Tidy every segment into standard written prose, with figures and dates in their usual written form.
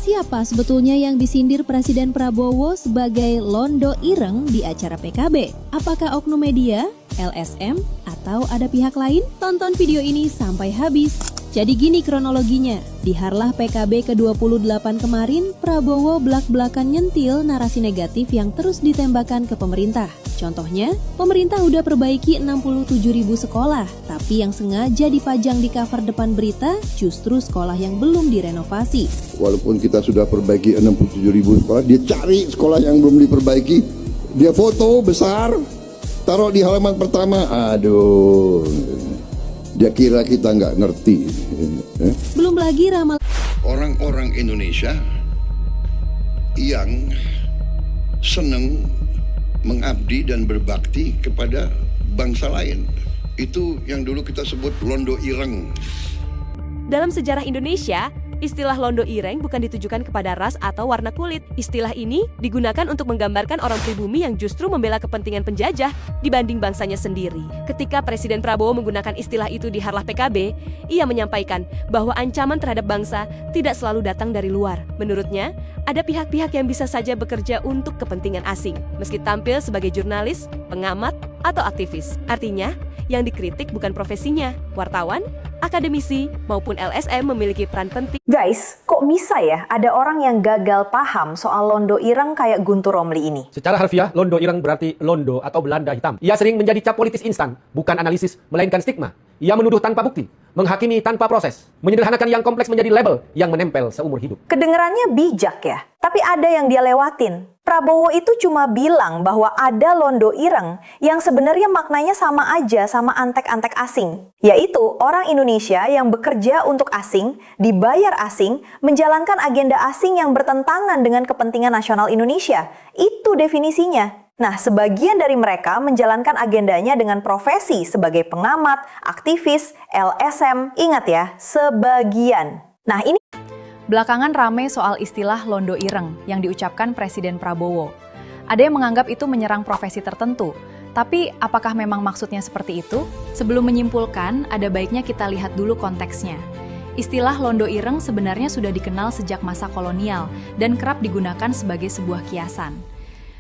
Siapa sebetulnya yang disindir Presiden Prabowo sebagai londo ireng di acara PKB? Apakah oknum media, LSM, atau ada pihak lain? Tonton video ini sampai habis. Jadi gini kronologinya, di Harlah PKB ke-28 kemarin, Prabowo belak-belakan nyentil narasi negatif yang terus ditembakkan ke pemerintah. Contohnya, pemerintah udah perbaiki 67.000 sekolah, tapi yang sengaja dipajang di cover depan berita justru sekolah yang belum direnovasi. Walaupun kita sudah perbaiki 67.000 sekolah, dia cari sekolah yang belum diperbaiki, dia foto besar, taruh di halaman pertama, aduh... Dia kira kita nggak ngerti. Belum lagi ramal orang-orang Indonesia yang senang mengabdi dan berbakti kepada bangsa lain. Itu yang dulu kita sebut londo ireng. Dalam sejarah Indonesia, istilah londo ireng bukan ditujukan kepada ras atau warna kulit. Istilah ini digunakan untuk menggambarkan orang pribumi yang justru membela kepentingan penjajah dibanding bangsanya sendiri. Ketika Presiden Prabowo menggunakan istilah itu di Harlah PKB, ia menyampaikan bahwa ancaman terhadap bangsa tidak selalu datang dari luar. Menurutnya, ada pihak-pihak yang bisa saja bekerja untuk kepentingan asing, meski tampil sebagai jurnalis, pengamat, atau aktivis. Artinya, yang dikritik bukan profesinya, wartawan, akademisi, maupun LSM memiliki peran penting. Guys, kok bisa ya ada orang yang gagal paham soal londo ireng kayak Guntur Romli ini? Secara harfiah, londo ireng berarti londo atau Belanda hitam. Ia sering menjadi cap politis instan, bukan analisis, melainkan stigma. Ia menuduh tanpa bukti, menghakimi tanpa proses, menyederhanakan yang kompleks menjadi label yang menempel seumur hidup. Kedengerannya bijak ya, tapi ada yang dia lewatin. Prabowo itu cuma bilang bahwa ada londo ireng yang sebenarnya maknanya sama aja sama antek-antek asing. Yaitu orang Indonesia yang bekerja untuk asing, dibayar asing, menjalankan agenda asing yang bertentangan dengan kepentingan nasional Indonesia. Itu definisinya. Nah, sebagian dari mereka menjalankan agendanya dengan profesi sebagai pengamat, aktivis, LSM. Ingat ya, sebagian. Nah, ini belakangan rame soal istilah londo ireng yang diucapkan Presiden Prabowo. Ada yang menganggap itu menyerang profesi tertentu. Tapi apakah memang maksudnya seperti itu? Sebelum menyimpulkan, ada baiknya kita lihat dulu konteksnya. Istilah londo ireng sebenarnya sudah dikenal sejak masa kolonial dan kerap digunakan sebagai sebuah kiasan.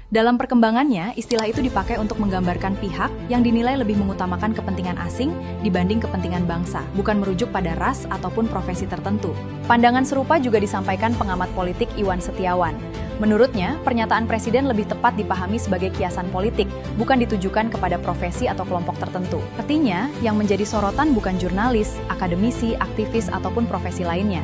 Dalam perkembangannya, istilah itu dipakai untuk menggambarkan pihak yang dinilai lebih mengutamakan kepentingan asing dibanding kepentingan bangsa, bukan merujuk pada ras ataupun profesi tertentu. Pandangan serupa juga disampaikan pengamat politik Iwan Setiawan. Menurutnya, pernyataan Presiden lebih tepat dipahami sebagai kiasan politik, bukan ditujukan kepada profesi atau kelompok tertentu. Artinya, yang menjadi sorotan bukan jurnalis, akademisi, aktivis, ataupun profesi lainnya.